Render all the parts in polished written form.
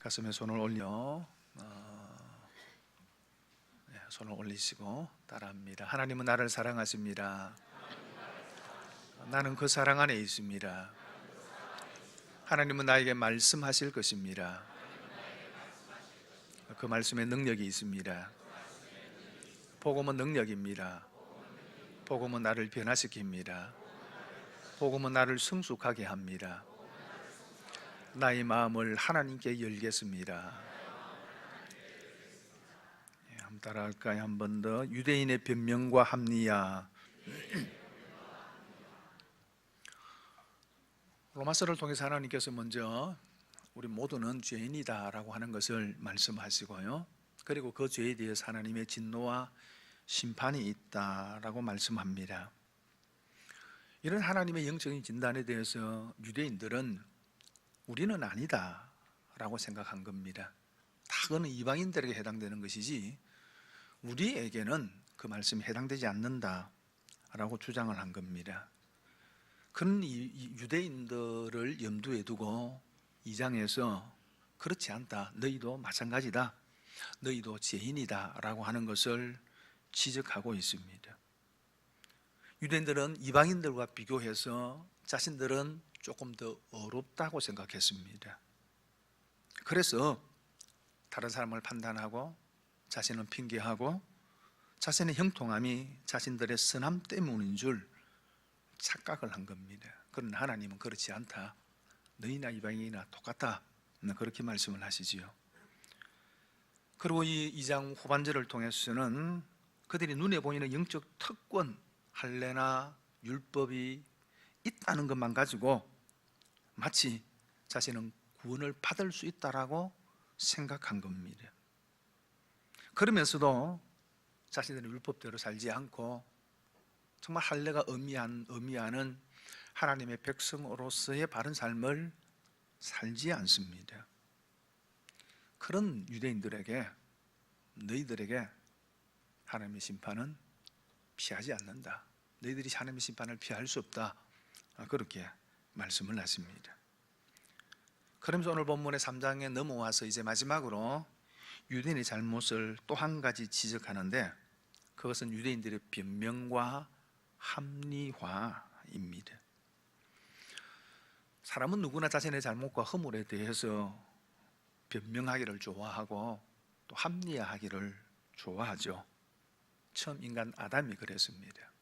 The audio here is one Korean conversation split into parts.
가슴에 손을 올려 손을 올리시고 따라합니다. 하나님은 나를 사랑하십니다. 나는 그 사랑 안에 있습니다. 하나님은 나에게 말씀하실 것입니다. 그 말씀에 능력이 있습니다. 복음은 능력입니다. 복음은 나를 변화시킵니다. 복음은 나를 성숙하게 합니다. 나의 마음을 하나님께 열겠습니다. 한번 따라할까요? 한 번 더. 유대인의 변명과 합리화. 로마서를 통해서 하나님께서 먼저 우리 모두는 죄인이다 라고 하는 것을 말씀하시고요, 그리고 그 죄에 대해서 하나님의 진노와 심판이 있다라고 말씀합니다. 이런 하나님의 영적인 진단에 대해서 유대인들은 우리는 아니다 라고 생각한 겁니다. 다 그거는 이방인들에게 해당되는 것이지 우리에게는 그 말씀이 해당되지 않는다 라고 주장을 한 겁니다. 그런 유대인들을 염두에 두고 2장에서 그렇지 않다, 너희도 마찬가지다, 너희도 죄인이다 라고 하는 것을 지적하고 있습니다. 유대인들은 이방인들과 비교해서 자신들은 조금 더 어렵다고 생각했습니다. 그래서 다른 사람을 판단하고 자신은 핑계하고 자신의 형통함이 자신들의 선함 때문인 줄 착각을 한 겁니다. 그러나 하나님은 그렇지 않다, 너희나 이방인이나 똑같다, 그렇게 말씀을 하시지요. 그리고 이 2장 후반절을 통해서는 그들이 눈에 보이는 영적 특권, 할례나 율법이 있다는 것만 가지고 마치 자신은 구원을 받을 수 있다라고 생각한 겁니다. 그러면서도 자신들의 율법대로 살지 않고 정말 할례가 의미하는 하나님의 백성으로서의 바른 삶을 살지 않습니다. 그런 유대인들에게, 너희들에게 하나님의 심판은 피하지 않는다, 너희들이 하나님의 심판을 피할 수 없다, 그렇게 말씀을 하십니다. 그러면서 오늘 본문의 3장에 넘어와서 이제 마지막으로 유대인의 잘못을 또 한 가지 지적하는데, 그것은 유대인들의 변명과 합리화입니다. 사람은 누구나 자신의 잘못과 허물에 대해서 변명하기를 좋아하고 또 합리화하기를 좋아하죠. 처음 인간 아담이 그랬습니다.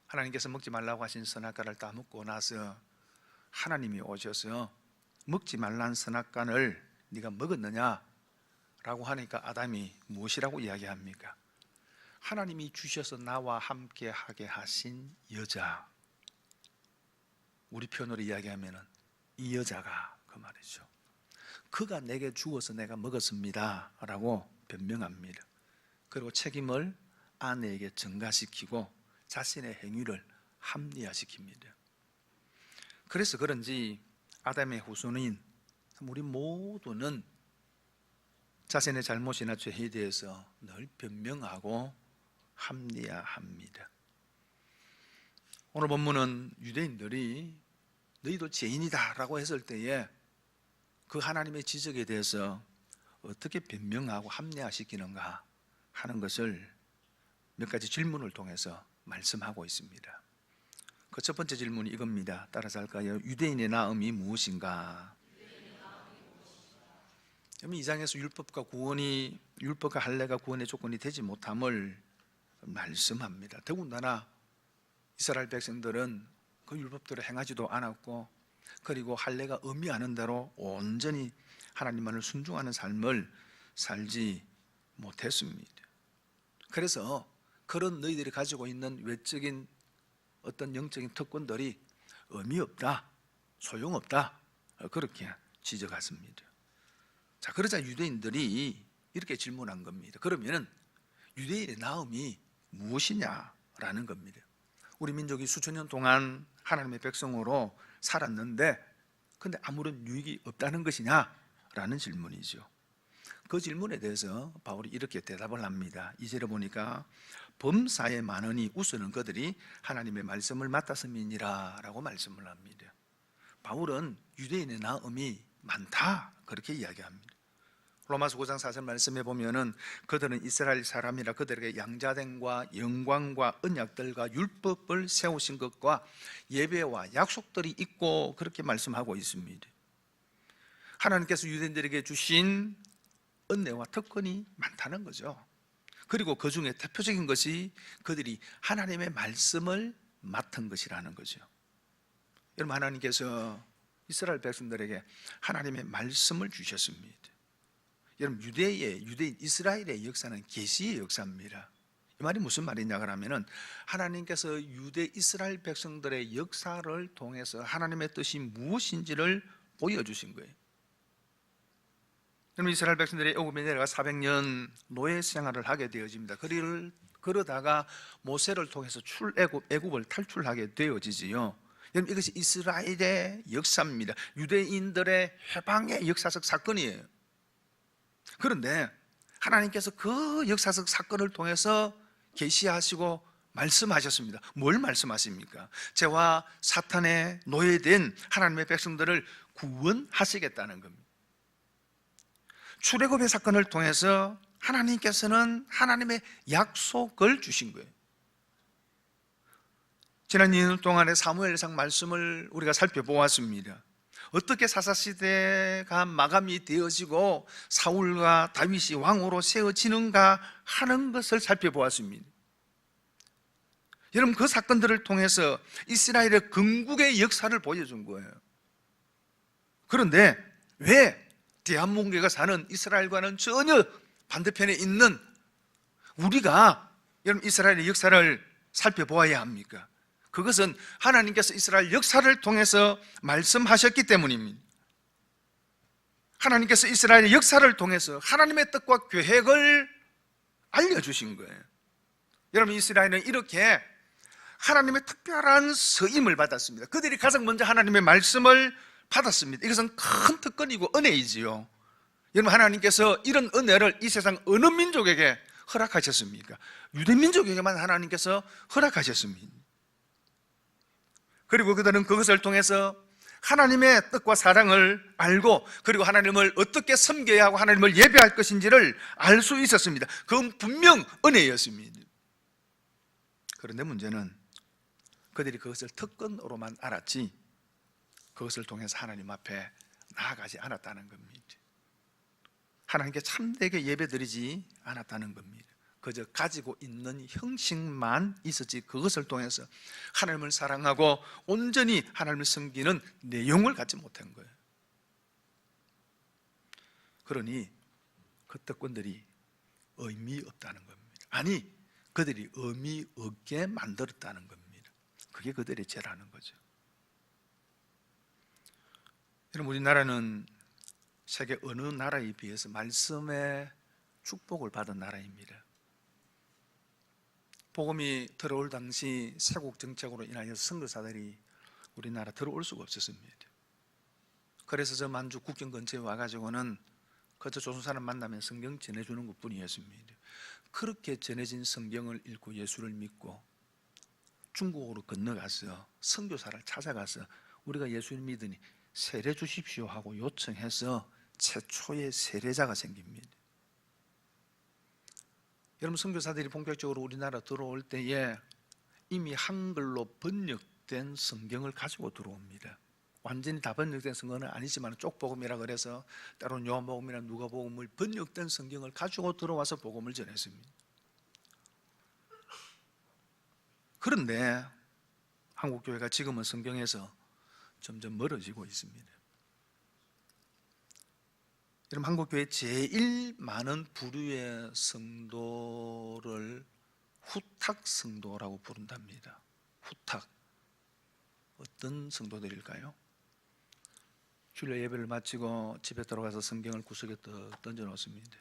하나님께서 먹지 말라고 하신 선악과를 다 먹고 나서 하나님이 오셔서 먹지 말란 선악과를 네가 먹었느냐 라고 하니까 아담이 무엇이라고 이야기합니까? 하나님이 주셔서 나와 함께 하게 하신 여자, 우리 표현으로 이야기하면 이 여자가 그 말이죠. 그가 내게 주어서 내가 먹었습니다 라고 변명합니다. 그리고 책임을 아내에게 전가시키고 자신의 행위를 합리화시킵니다. 그래서 그런지 아담의 후손인 우리 모두는 자신의 잘못이나 죄에 대해서 늘 변명하고 합리화합니다. 오늘 본문은 유대인들이 너희도 죄인이다 라고 했을 때에 그 하나님의 지적에 대해서 어떻게 변명하고 합리화시키는가 하는 것을 몇 가지 질문을 통해서 말씀하고 있습니다. 그 첫 번째 질문이 이겁니다. 따라서 할까요? 유대인의 나음이 무엇인가? 그러면 2장에서 율법과 할례가 구원의 조건이 되지 못함을 말씀합니다. 더군다나 이스라엘 백성들은 그 율법대로 행하지도 않았고, 그리고 할례가 의미하는 대로 온전히 하나님만을 순종하는 삶을 살지 못했습니다. 그래서 그런 너희들이 가지고 있는 외적인 어떤 영적인 특권들이 의미 없다, 소용없다, 그렇게 지적했습니다. 자, 그러자 유대인들이 이렇게 질문한 겁니다. 그러면 유대인의 나음이 무엇이냐라는 겁니다. 우리 민족이 수천 년 동안 하나님의 백성으로 살았는데 근데 아무런 유익이 없다는 것이냐라는 질문이죠. 그 질문에 대해서 바울이 이렇게 대답을 합니다. 2절에 보니까 범사에 많으니 웃으는 그들이 하나님의 말씀을 맡았음이니라 라고 말씀을 합니다. 바울은 유대인의 나음이 많다, 그렇게 이야기합니다. 로마서 9장 4절 말씀에 보면은 그들은 이스라엘 사람이라 그들에게 양자됨과 영광과 언약들과 율법을 세우신 것과 예배와 약속들이 있고, 그렇게 말씀하고 있습니다. 하나님께서 유대인들에게 주신 은혜와 특권이 많다는 거죠. 그리고 그 중에 대표적인 것이 그들이 하나님의 말씀을 맡은 것이라는 거죠. 여러분, 하나님께서 이스라엘 백성들에게 하나님의 말씀을 주셨습니다. 여러분, 유대인 이스라엘의 역사는 계시의 역사입니다. 이 말이 무슨 말이냐 그러면은, 하나님께서 유대 이스라엘 백성들의 역사를 통해서 하나님의 뜻이 무엇인지를 보여주신 거예요. 여러분, 이스라엘 백성들이 애굽에 내려가 400년 노예 생활을 하게 되어집니다. 그러다가 모세를 통해서 애굽을 탈출하게 되어지지요. 여러분, 이것이 이스라엘의 역사입니다. 유대인들의 해방의 역사적 사건이에요. 그런데 하나님께서 그 역사적 사건을 통해서 계시하시고 말씀하셨습니다. 뭘 말씀하십니까? 죄와 사탄의 노예된 하나님의 백성들을 구원하시겠다는 겁니다. 출애굽의 사건을 통해서 하나님께서는 하나님의 약속을 주신 거예요. 지난 2년 동안의 사무엘상 말씀을 우리가 살펴보았습니다. 어떻게 사사시대가 마감이 되어지고 사울과 다윗이 왕으로 세워지는가 하는 것을 살펴보았습니다. 여러분, 그 사건들을 통해서 이스라엘의 건국의 역사를 보여준 거예요. 그런데 왜 대한민국에 사는 이스라엘과는 전혀 반대편에 있는 우리가 여러분 이스라엘의 역사를 살펴보아야 합니까? 그것은 하나님께서 이스라엘 역사를 통해서 말씀하셨기 때문입니다. 하나님께서 이스라엘의 역사를 통해서 하나님의 뜻과 계획을 알려주신 거예요. 여러분, 이스라엘은 이렇게 하나님의 특별한 서임을 받았습니다. 그들이 가장 먼저 하나님의 말씀을 받았습니다. 이것은 큰 특권이고 은혜이지요. 여러분, 하나님께서 이런 은혜를 이 세상 어느 민족에게 허락하셨습니까? 유대 민족에게만 하나님께서 허락하셨습니다. 그리고 그들은 그것을 통해서 하나님의 뜻과 사랑을 알고, 그리고 하나님을 어떻게 섬겨야 하고 하나님을 예배할 것인지를 알 수 있었습니다. 그건 분명 은혜였습니다. 그런데 문제는 그들이 그것을 특권으로만 알았지 그것을 통해서 하나님 앞에 나아가지 않았다는 겁니다. 하나님께 참되게 예배드리지 않았다는 겁니다. 그저 가지고 있는 형식만 있었지 그것을 통해서 하나님을 사랑하고 온전히 하나님을 섬기는 내용을 갖지 못한 거예요. 그러니 그 특권들이 의미 없다는 겁니다. 아니, 그들이 의미 없게 만들었다는 겁니다. 그게 그들의 죄라는 거죠. 여러분, 우리나라는 세계 어느 나라에 비해서 말씀의 축복을 받은 나라입니다. 복음이 들어올 당시 세국 정책으로 인하여 선교사들이 우리나라 들어올 수가 없었습니다. 그래서 저 만주 국경 근처에 와가지고는 그저 조선 사람 만나면 성경 전해주는 것뿐이었습니다. 그렇게 전해진 성경을 읽고 예수를 믿고 중국으로 건너가서 선교사를 찾아가서 우리가 예수를 믿으니 세례 주십시오 하고 요청해서 최초의 세례자가 생깁니다. 여러분, 선교사들이 본격적으로 우리나라 들어올 때에 이미 한글로 번역된 성경을 가지고 들어옵니다. 완전히 다 번역된 성경은 아니지만 쪽복음이라 그래서 때로는 요한복음이나 누가복음을 번역된 성경을 가지고 들어와서 복음을 전했습니다. 그런데 한국교회가 지금은 성경에서 점점 멀어지고 있습니다. 여러분, 한국교회 제일 많은 부류의 성도를 후탁 성도라고 부른답니다. 후탁. 어떤 성도들일까요? 주일 예배를 마치고 집에 들어가서 성경을 구석에 던져 놓습니다.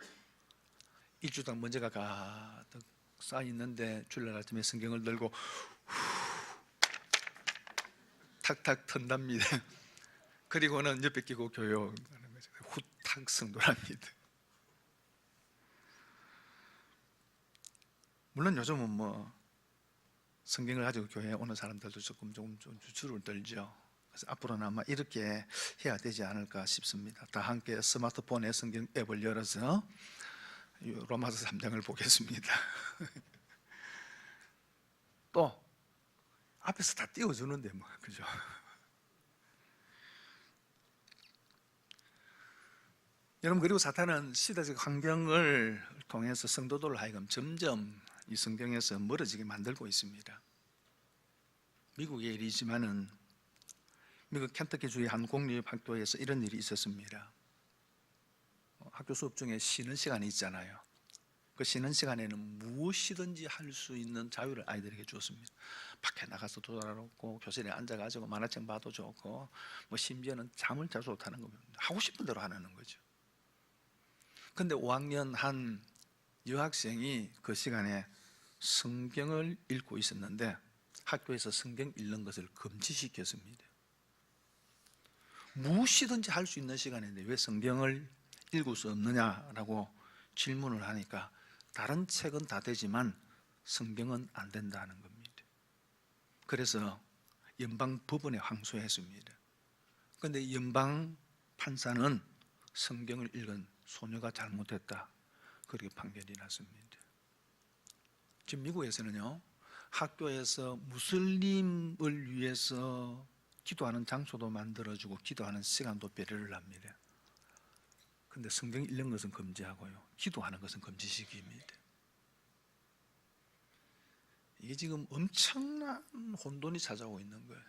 일주당 먼지가 가득 쌓여 있는데 주일날 아침에 성경을 들고 탁탁 턴답니다. 그리고는 옆에 끼고 교육하는 거죠. 후탁 성도랍니다. 물론 요즘은 뭐 성경을 가지고 교회에 오는 사람들도 조금 줄을 떨죠. 그래서 앞으로는 아마 이렇게 해야 되지 않을까 싶습니다. 다 함께 스마트폰에 성경 앱을 열어서 로마서 3장을 보겠습니다. 또 앞에서 다 띄워주는데 뭐, 그죠? 여러분, 그리고 사탄은 시대적 환경을 통해서 성도들을 하여금 점점 이 성경에서 멀어지게 만들고 있습니다. 미국의 일이지만은 미국 켄터키주의 한 공립학교에서 이런 일이 있었습니다. 학교 수업 중에 쉬는 시간이 있잖아요. 그 쉬는 시간에는 무엇이든지 할 수 있는 자유를 아이들에게 주었습니다. 밖에 나가서 돌아다니고 교실에 앉아가지고 만화책 봐도 좋고, 뭐 심지어는 잠을 자도 좋다는 겁니다. 하고 싶은 대로 하는 거죠. 근데 5학년 한 여학생이 그 시간에 성경을 읽고 있었는데 학교에서 성경 읽는 것을 금지시켰습니다. 무엇이든지 할 수 있는 시간인데 왜 성경을 읽을 수 없느냐라고 질문을 하니까 다른 책은 다 되지만 성경은 안 된다는 겁니다. 그래서 연방 법원에 항소했습니다. 그런데 연방 판사는 성경을 읽은 소녀가 잘못했다, 그렇게 판결이 났습니다. 지금 미국에서는요, 학교에서 무슬림을 위해서 기도하는 장소도 만들어주고 기도하는 시간도 배려를 합니다. 근데 성경 읽는 것은 금지하고요, 기도하는 것은 금지시킵니다. 이게 지금 엄청난 혼돈이 찾아오고 있는 거예요.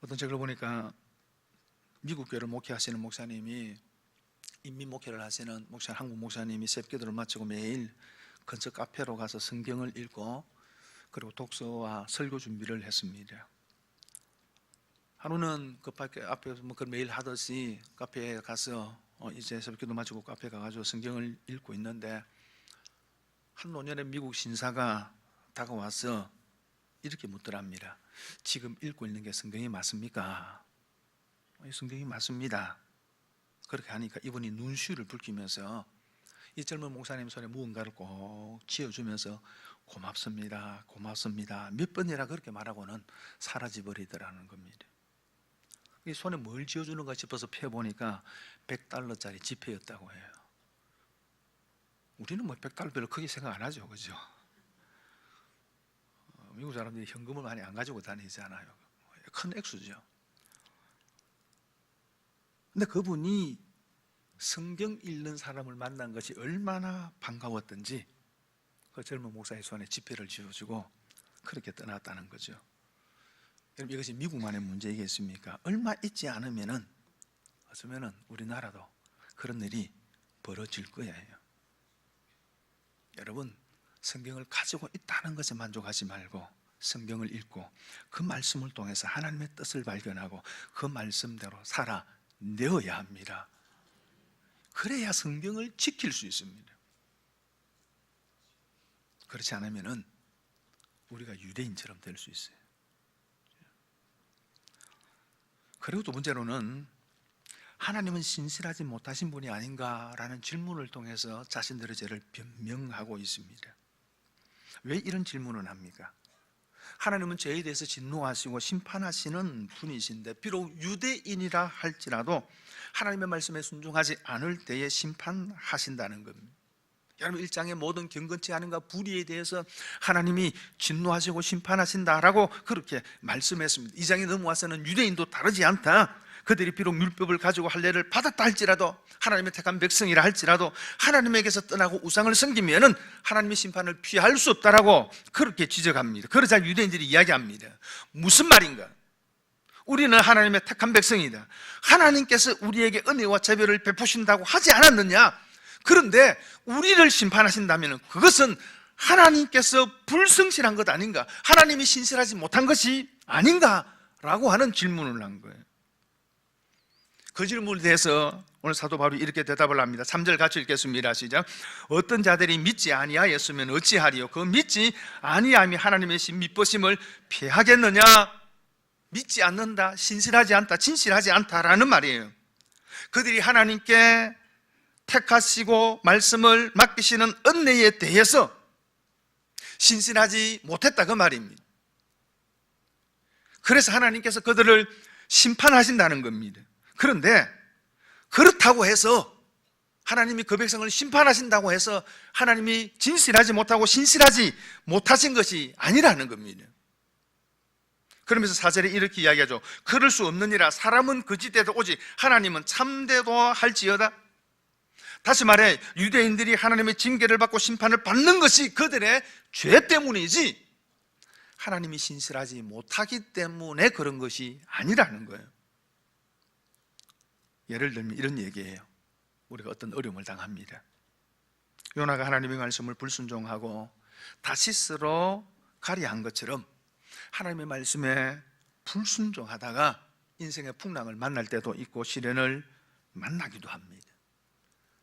어떤 책을 보니까 미국 교회를 목회하시는 목사님이, 인민 목회를 하시는 한국 목사님이 새벽기도를 마치고 매일 근처 카페로 가서 성경을 읽고 그리고 독서와 설교 준비를 했습니다. 하루는 그 앞에서 그 매일 하듯이 카페에 가서 이제 새벽기도 마치고 카페에 가가지고 성경을 읽고 있는데 한 노년의 미국 신사가 다가와서 이렇게 묻더랍니다. 지금 읽고 있는 게 성경이 맞습니까? 성경이 맞습니다. 그렇게 하니까 이분이 눈시울을 붉히면서 이 젊은 목사님 손에 무언가를 꼭 쥐어주면서 고맙습니다, 고맙습니다 몇 번이나 그렇게 말하고는 사라져버리더라는 겁니다. 이 손에 뭘 쥐어주는가 싶어서 펴보니까 $100짜리 지폐였다고 해요. 우리는 뭐 $100 별로 크게 생각 안 하죠, 그죠? 미국 사람들이 현금을 많이 안 가지고 다니잖아요. 큰 액수죠. 근데 그분이 성경 읽는 사람을 만난 것이 얼마나 반가웠던지 그 젊은 목사의 손에 지폐를 쥐어주고 그렇게 떠났다는 거죠. 여러분, 이것이 미국만의 문제이겠습니까? 얼마 있지 않으면은 어쩌면은 우리나라도 그런 일이 벌어질 거예요. 여러분, 성경을 가지고 있다는 것에 만족하지 말고 성경을 읽고 그 말씀을 통해서 하나님의 뜻을 발견하고 그 말씀대로 살아내어야 합니다. 그래야 성경을 지킬 수 있습니다. 그렇지 않으면은 우리가 유대인처럼 될 수 있어요. 그리고 두 번째로는 하나님은 신실하지 못하신 분이 아닌가라는 질문을 통해서 자신들의 죄를 변명하고 있습니다. 왜 이런 질문을 합니까? 하나님은 죄에 대해서 진노하시고 심판하시는 분이신데 비록 유대인이라 할지라도 하나님의 말씀에 순종하지 않을 때에 심판하신다는 겁니다. 여러분, 1장의 모든 경건치 않은가 불의에 대해서 하나님이 진노하시고 심판하신다라고 그렇게 말씀했습니다. 2장에 넘어와서는 유대인도 다르지 않다, 그들이 비록 율법을 가지고 할례를 받았다 할지라도 하나님의 택한 백성이라 할지라도 하나님에게서 떠나고 우상을 섬기면은 하나님의 심판을 피할 수 없다라고 그렇게 지적합니다. 그러자 유대인들이 이야기합니다. 무슨 말인가? 우리는 하나님의 택한 백성이다. 하나님께서 우리에게 은혜와 자비를 베푸신다고 하지 않았느냐? 그런데 우리를 심판하신다면 그것은 하나님께서 불성실한 것 아닌가? 하나님이 신실하지 못한 것이 아닌가? 라고 하는 질문을 한 거예요. 그 질문에 대해서 오늘 사도 바울이 이렇게 대답을 합니다. 3절 같이 읽겠습니다. 시작. 어떤 자들이 믿지 아니하였으면 어찌하리요? 그 믿지 아니함이 하나님의 믿으심을 피하겠느냐? 믿지 않는다, 신실하지 않다, 진실하지 않다라는 말이에요. 그들이 하나님께 택하시고 말씀을 맡기시는 은혜에 대해서 신실하지 못했다, 그 말입니다. 그래서 하나님께서 그들을 심판하신다는 겁니다. 그런데 그렇다고 해서 하나님이 그 백성을 심판하신다고 해서 하나님이 진실하지 못하고 신실하지 못하신 것이 아니라는 겁니다. 그러면서 4절에 이렇게 이야기하죠. 그럴 수 없느니라. 사람은 거짓되도 오직 하나님은 참되도 할지어다. 다시 말해 유대인들이 하나님의 징계를 받고 심판을 받는 것이 그들의 죄 때문이지 하나님이 신실하지 못하기 때문에 그런 것이 아니라는 거예요. 예를 들면 이런 얘기예요. 우리가 어떤 어려움을 당합니다. 요나가 하나님의 말씀을 불순종하고 다시스로 가리한 것처럼 하나님의 말씀에 불순종하다가 인생의 풍랑을 만날 때도 있고 시련을 만나기도 합니다.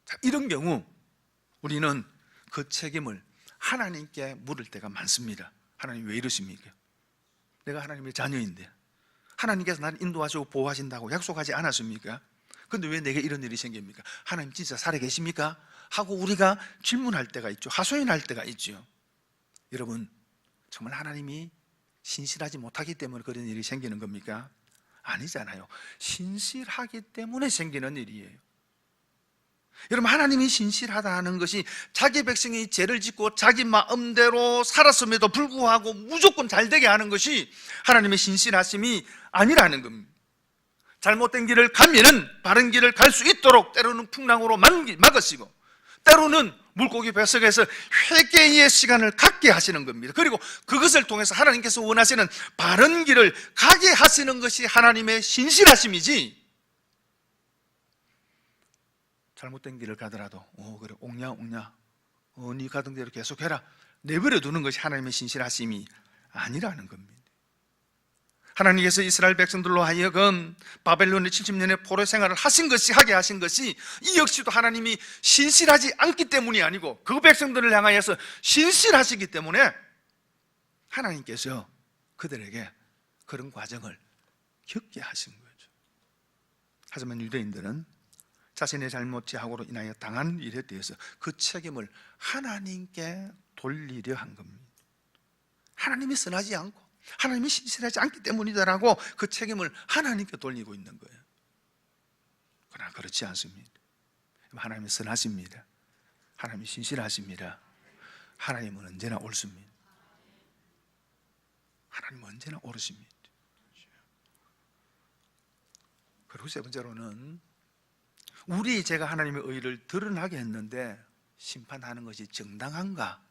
자, 이런 경우 우리는 그 책임을 하나님께 물을 때가 많습니다. 하나님 왜 이러십니까? 내가 하나님의 자녀인데 하나님께서 나를 인도하시고 보호하신다고 약속하지 않았습니까? 근데 왜 내게 이런 일이 생깁니까? 하나님 진짜 살아계십니까? 하고 우리가 질문할 때가 있죠. 하소연할 때가 있죠. 여러분, 정말 하나님이 신실하지 못하기 때문에 그런 일이 생기는 겁니까? 아니잖아요. 신실하기 때문에 생기는 일이에요. 여러분, 하나님이 신실하다는 것이 자기 백성이 죄를 짓고 자기 마음대로 살았음에도 불구하고 무조건 잘되게 하는 것이 하나님의 신실하심이 아니라는 겁니다. 잘못된 길을 가면은 바른 길을 갈 수 있도록 때로는 풍랑으로 막으시고 때로는 물고기 뱃속에서 회개의 시간을 갖게 하시는 겁니다. 그리고 그것을 통해서 하나님께서 원하시는 바른 길을 가게 하시는 것이 하나님의 신실하심이지, 잘못된 길을 가더라도 그래 옹냐 네 가던 대로 계속해라 내버려 두는 것이 하나님의 신실하심이 아니라는 겁니다. 하나님께서 이스라엘 백성들로 하여금 바벨론의 70년의 포로 생활을 하게 하신 것이 이 역시도 하나님이 신실하지 않기 때문이 아니고 그 백성들을 향하여서 신실하시기 때문에 하나님께서 그들에게 그런 과정을 겪게 하신 거죠. 하지만 유대인들은 자신의 잘못하고로 인하여 당한 일에 대해서 그 책임을 하나님께 돌리려 한 겁니다. 하나님이 선하지 않고 하나님이 신실하지 않기 때문이다라고 그 책임을 하나님께 돌리고 있는 거예요. 그러나 그렇지 않습니다. 하나님은 선하십니다. 하나님이 신실하십니다. 하나님은 언제나 옳습니다. 하나님은 언제나 옳으십니다. 그리고 세 번째로는 우리 죄가 하나님의 의를 드러나게 했는데 심판하는 것이 정당한가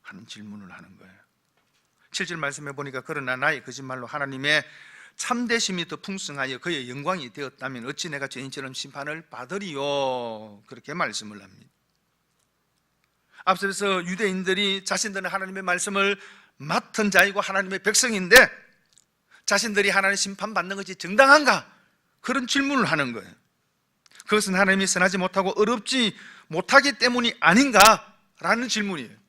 하는 질문을 하는 거예요. 7절 말씀해 보니까 그러나 나의 거짓말로 하나님의 참되심이 더 풍성하여 그의 영광이 되었다면 어찌 내가 죄인처럼 심판을 받으리요, 그렇게 말씀을 합니다. 앞서서 유대인들이 자신들은 하나님의 말씀을 맡은 자이고 하나님의 백성인데 자신들이 하나님의 심판받는 것이 정당한가, 그런 질문을 하는 거예요. 그것은 하나님이 선하지 못하고 어렵지 못하기 때문이 아닌가라는 질문이에요.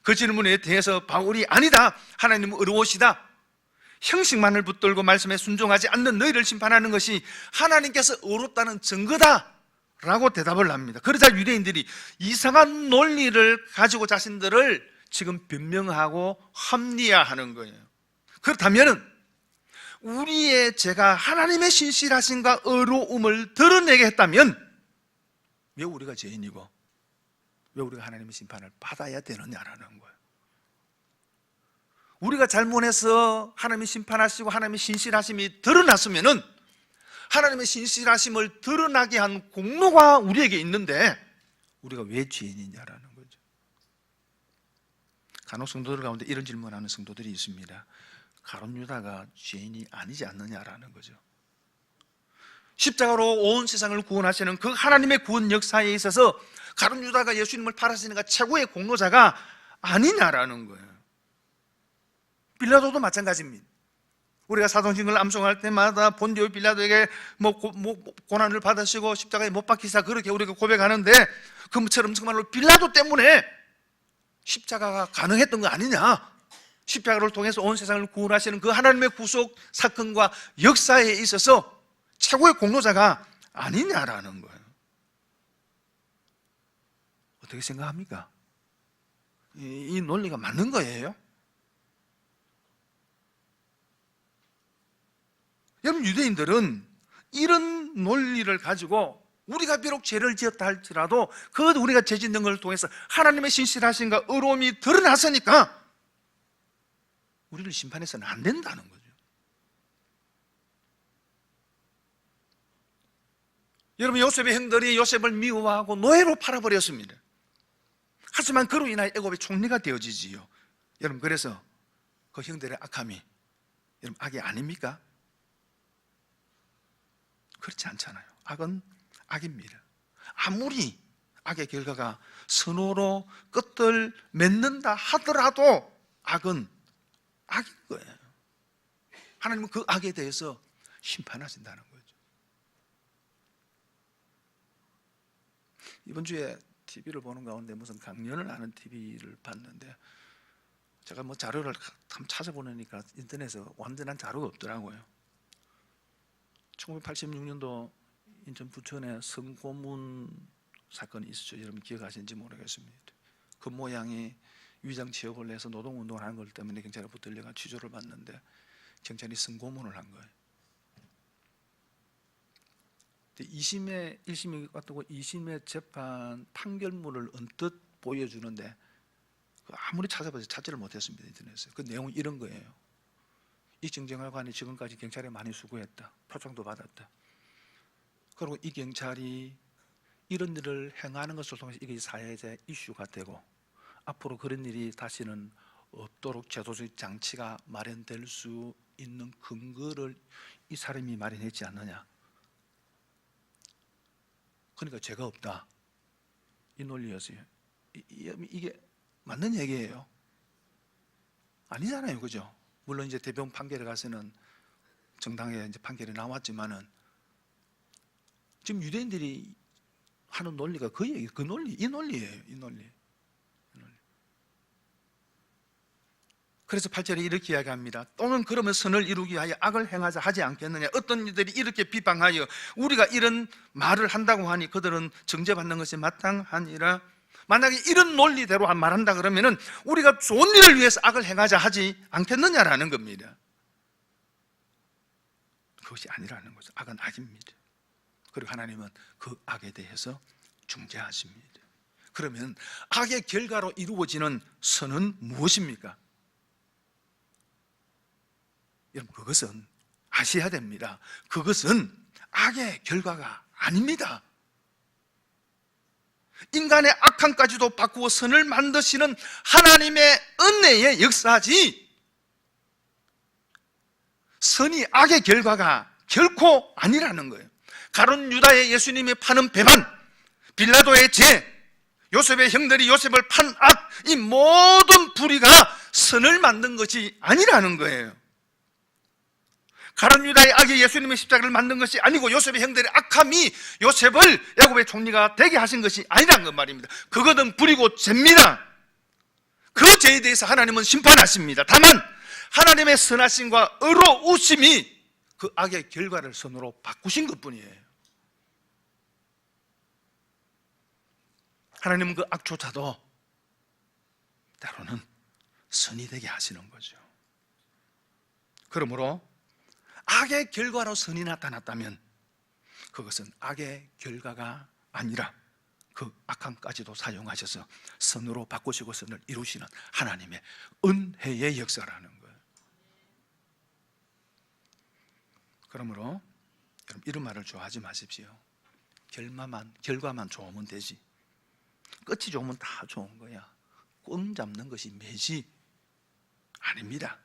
그 질문에 대해서 바울이 아니다, 하나님은 어려우시다, 형식만을 붙들고 말씀에 순종하지 않는 너희를 심판하는 것이 하나님께서 어렵다는 증거다 라고 대답을 합니다. 그러자 유대인들이 이상한 논리를 가지고 자신들을 지금 변명하고 합리화하는 거예요. 그렇다면 우리의 죄가 하나님의 신실하심과 어려움을 드러내게 했다면 왜 우리가 죄인이고 왜 우리가 하나님의 심판을 받아야 되느냐라는 거예요. 우리가 잘못해서 하나님이 심판하시고 하나님의 신실하심이 드러났으면은 하나님의 신실하심을 드러나게 한 공로가 우리에게 있는데 우리가 왜 죄인이냐라는 거죠. 간혹 성도들 가운데 이런 질문하는 성도들이 있습니다. 가룟 유다가 죄인이 아니지 않느냐라는 거죠. 십자가로 온 세상을 구원하시는 그 하나님의 구원 역사에 있어서 가룟 유다가 예수님을 팔아시는 최고의 공로자가 아니냐라는 거예요. 빌라도도 마찬가지입니다. 우리가 사도행전을 암송할 때마다 본디오 빌라도에게 고난을 받으시고 십자가에 못 박히사 그렇게 우리가 고백하는데 그처럼 정말로 빌라도 때문에 십자가가 가능했던 거 아니냐, 십자가를 통해서 온 세상을 구원하시는 그 하나님의 구속 사건과 역사에 있어서 최고의 공로자가 아니냐라는 거예요. 어떻게 생각합니까? 이 논리가 맞는 거예요? 여러분, 유대인들은 이런 논리를 가지고 우리가 비록 죄를 지었다 할지라도 그 우리가 죄 짓는 걸 통해서 하나님의 신실하심과 의로움이 드러났으니까 우리를 심판해서는 안 된다는 거죠. 여러분, 요셉의 형들이 요셉을 미워하고 노예로 팔아버렸습니다. 하지만 그로 인하여 애굽의 총리가 되어지지요. 여러분, 그래서 그 형들의 악함이 여러분 악이 아닙니까? 그렇지 않잖아요. 악은 악입니다. 아무리 악의 결과가 선으로 끝을 맺는다 하더라도 악은 악인 거예요. 하나님은 그 악에 대해서 심판하신다는 거죠. 이번 주에 TV를 보는 가운데 무슨 강연을 하는 TV를 봤는데 제가 뭐 자료를 참 찾아보니까 인터넷에 완전한 자료가 없더라고요. 1986년도 인천 부천에 성고문 사건이 있었죠. 여러분 기억하시는지 모르겠습니다. 그 모양이 위장 취업을 해서 노동운동을 하는 것 때문에 경찰에 붙들려가 취조를 받는데 경찰이 성고문을 한 거예요. 2심에 1심이 같고 2심의 재판 판결문을 언뜻 보여주는데 아무리 찾아봐도 찾지를 못했습니다. 인터넷에. 그 내용은 이런 거예요. 이 정정하관이 지금까지 경찰에 많이 수고했다. 표창도 받았다. 그리고 이 경찰이 이런 일을 행하는 것을 통해서 이게 사회적 이슈가 되고 앞으로 그런 일이 다시는 없도록 제도적 장치가 마련될 수 있는 근거를 이 사람이 마련했지 않느냐. 그러니까 죄가 없다. 이 논리였어요. 이게 맞는 얘기예요? 아니잖아요, 그죠? 물론 이제 대법원 판결에 가서는 정당하게 이제 판결이 나왔지만은 지금 유대인들이 하는 논리가 그 얘기, 그 논리, 이 논리예요, 이 논리. 그래서 8절에 이렇게 이야기합니다. 또는 그러면 선을 이루기 위하여 악을 행하자 하지 않겠느냐. 어떤 이들이 이렇게 비방하여 우리가 이런 말을 한다고 하니 그들은 정죄받는 것이 마땅하니라. 만약에 이런 논리대로 말한다 그러면은 우리가 좋은 일을 위해서 악을 행하자 하지 않겠느냐라는 겁니다. 그것이 아니라는 거죠. 악은 악입니다. 그리고 하나님은 그 악에 대해서 중재하십니다. 그러면 악의 결과로 이루어지는 선은 무엇입니까? 여러분, 그것은 아셔야 됩니다. 그것은 악의 결과가 아닙니다. 인간의 악함까지도 바꾸어 선을 만드시는 하나님의 은혜의 역사지 선이 악의 결과가 결코 아니라는 거예요. 가룟 유다의 예수님이 파는 배반, 빌라도의 죄, 요셉의 형들이 요셉을 판 악, 이 모든 불의가 선을 만든 것이 아니라는 거예요. 가룟 유다의 악이 예수님의 십자가를 만든 것이 아니고 요셉의 형들의 악함이 요셉을 야곱의 총리가 되게 하신 것이 아니라는 것 말입니다. 그것은 불이고 죄입니다. 그 죄에 대해서 하나님은 심판하십니다. 다만 하나님의 선하심과 의로우심이 그 악의 결과를 선으로 바꾸신 것뿐이에요. 하나님은 그 악조차도 때로는 선이 되게 하시는 거죠. 그러므로 악의 결과로 선이 나타났다면 그것은 악의 결과가 아니라 그 악함까지도 사용하셔서 선으로 바꾸시고 선을 이루시는 하나님의 은혜의 역사라는 거예요. 그러므로 여러분, 이런 말을 좋아하지 마십시오. 결과만 좋으면 되지. 끝이 좋으면 다 좋은 거야. 꽝 잡는 것이 매지 아닙니다.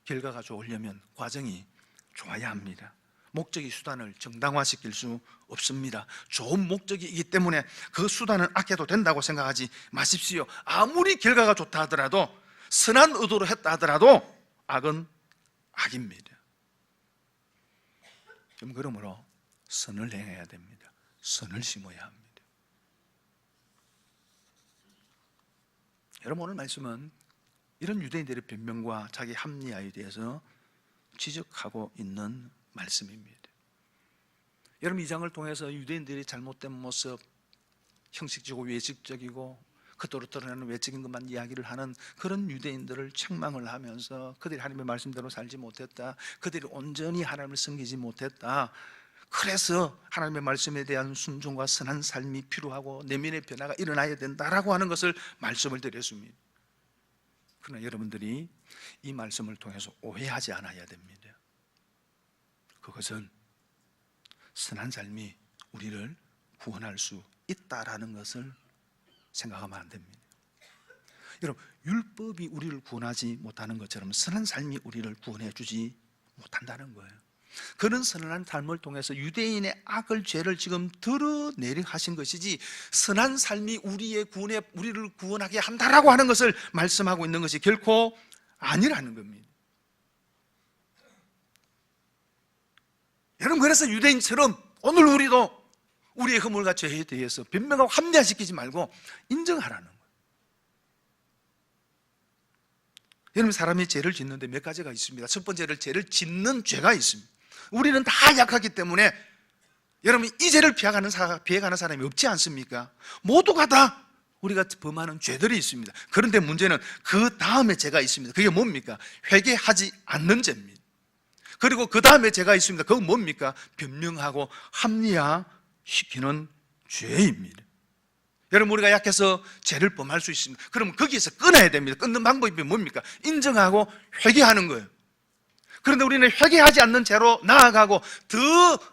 결과가 좋으려면 과정이 좋아야 합니다. 목적이 수단을 정당화시킬 수 없습니다. 좋은 목적이기 때문에 그 수단은 아껴도 된다고 생각하지 마십시오. 아무리 결과가 좋다 하더라도 선한 의도로 했다 하더라도 악은 악입니다. 그러므로 선을 행해야 됩니다. 선을 심어야 합니다. 여러분, 오늘 말씀은 이런 유대인들의 변명과 자기 합리화에 대해서 지적하고 있는 말씀입니다. 여러분, 이 장을 통해서 유대인들이 잘못된 모습, 형식적이고 외식적이고 그토록 드러나는 외적인 것만 이야기를 하는 그런 유대인들을 책망을 하면서 그들이 하나님의 말씀대로 살지 못했다, 그들이 온전히 하나님을 섬기지 못했다, 그래서 하나님의 말씀에 대한 순종과 선한 삶이 필요하고 내면의 변화가 일어나야 된다라고 하는 것을 말씀을 드렸습니다. 그러나 여러분들이 이 말씀을 통해서 오해하지 않아야 됩니다. 그것은 선한 삶이 우리를 구원할 수 있다라는 것을 생각하면 안 됩니다. 여러분, 율법이 우리를 구원하지 못하는 것처럼 선한 삶이 우리를 구원해 주지 못한다는 거예요. 그런 선한 삶을 통해서 유대인의 악을, 죄를 지금 드러내려 하신 것이지, 선한 삶이 우리를 구원하게 한다라고 하는 것을 말씀하고 있는 것이 결코 아니라는 겁니다. 여러분, 그래서 유대인처럼 오늘 우리도 우리의 허물과 죄에 대해서 변명하고 합리화시키지 말고 인정하라는 거예요. 여러분, 사람이 죄를 짓는데 몇 가지가 있습니다. 첫 번째는 죄를 짓는 죄가 있습니다. 우리는 다 약하기 때문에 여러분, 이 죄를 피해가는 사람이 없지 않습니까? 모두가 다 우리가 범하는 죄들이 있습니다. 그런데 문제는 그 다음에 죄가 있습니다. 그게 뭡니까? 회개하지 않는 죄입니다. 그리고 그 다음에 죄가 있습니다. 그건 뭡니까? 변명하고 합리화시키는 죄입니다. 여러분, 우리가 약해서 죄를 범할 수 있습니다. 그러면 거기에서 끊어야 됩니다. 끊는 방법이 뭡니까? 인정하고 회개하는 거예요. 그런데 우리는 회개하지 않는 죄로 나아가고 더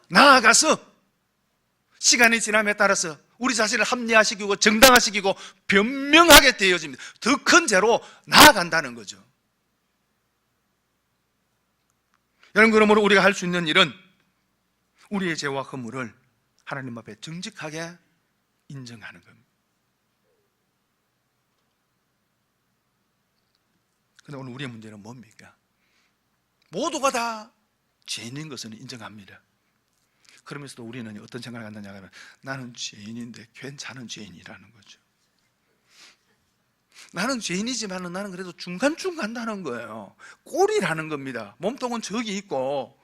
나아가서 시간이 지남에 따라서 우리 자신을 합리화시키고 정당화시키고 변명하게 되어집니다. 더 큰 죄로 나아간다는 거죠. 여러분, 그러므로 우리가 할 수 있는 일은 우리의 죄와 허물을 하나님 앞에 정직하게 인정하는 겁니다. 그런데 오늘 우리의 문제는 뭡니까? 모두가 다 죄인인 것은 인정합니다. 그러면서도 우리는 어떤 생각을 갖느냐 하면, 나는 죄인인데 괜찮은 죄인이라는 거죠. 나는 죄인이지만 나는 그래도 중간쯤 간다는 거예요. 꼴이라는 겁니다. 몸통은 저기 있고.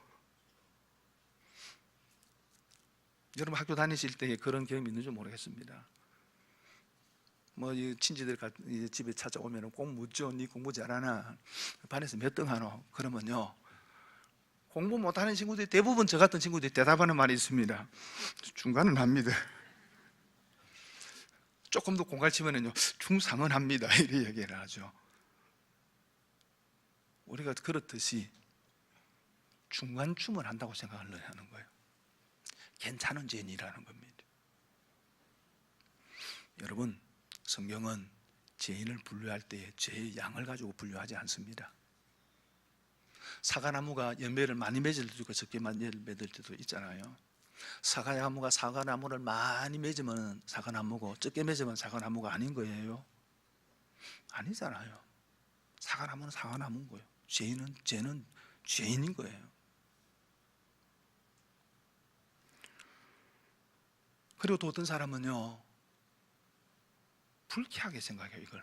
여러분, 학교 다니실 때 그런 경험이 있는지 모르겠습니다. 친지들 집에 찾아오면 꼭 묻죠. 네 공부 잘하나? 반에서 몇 등 하노? 그러면요, 공부 못하는 친구들이 대부분 저 같은 친구들이 대답하는 말이 있습니다. 중간은 합니다. 조금 더 공갈치면은요, 중상은 합니다. 이렇게 얘기를 하죠. 우리가 그렇듯이 중간쯤을 한다고 생각을 하는 거예요. 괜찮은 죄인이라는 겁니다. 여러분, 성경은 죄인을 분류할 때 죄의 양을 가지고 분류하지 않습니다. 사과나무가 열매를 많이 맺을 때도 있고 적게 맺을 때도 있잖아요. 사과나무가 사과나무를 많이 맺으면 사과나무고 적게 맺으면 사과나무가 아닌 거예요? 아니잖아요. 사과나무는 사과나무인 거예요. 죄는 죄인인 거예요. 그리고 또 어떤 사람은요, 불쾌하게 생각해요. 이걸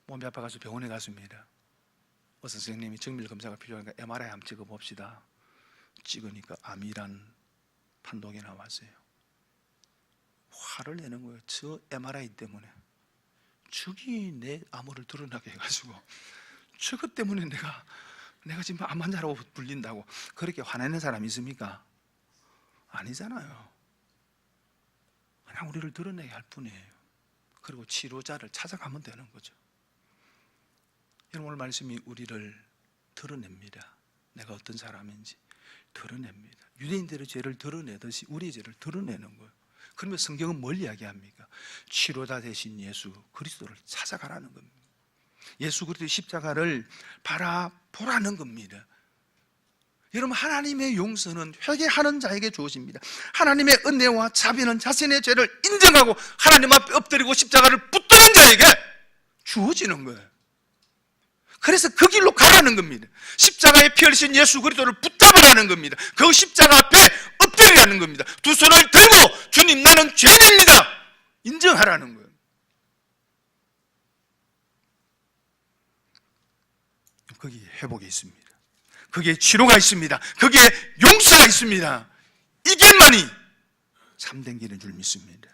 몸이 아파가지고 병원에 갔습니다. 의사 선생님이 정밀 검사가 필요하니까 MRI 한번 찍어봅시다. 찍으니까 암이란 판독이 나왔어요. 화를 내는 거예요. 저 MRI 때문에 저기 내 암호를 드러나게 해가지고 저것 때문에 내가 지금 암 환자라고 불린다고 그렇게 화내는 사람이 있습니까? 아니잖아요. 그냥 우리를 드러내게 할 뿐이에요. 그리고 치료자를 찾아가면 되는 거죠. 여러분, 오늘 말씀이 우리를 드러냅니다. 내가 어떤 사람인지 드러냅니다. 유대인들의 죄를 드러내듯이 우리의 죄를 드러내는 거예요. 그러면 성경은 뭘 이야기합니까? 치료자 되신 예수 그리스도를 찾아가라는 겁니다. 예수 그리스도의 십자가를 바라보라는 겁니다. 여러분, 하나님의 용서는 회개하는 자에게 주어집니다. 하나님의 은혜와 자비는 자신의 죄를 인정하고 하나님 앞에 엎드리고 십자가를 붙드는 자에게 주어지는 거예요. 그래서 그 길로 가라는 겁니다. 십자가에 피 흘리신 예수 그리스도를 붙잡으라는 겁니다. 그 십자가 앞에 엎드리라는 겁니다. 두 손을 들고 주님, 나는 죄인입니다, 인정하라는 거예요. 거기에 회복이 있습니다. 거기에 치료가 있습니다. 거기에 용서가 있습니다. 이 길만이 참된 길인 줄 믿습니다.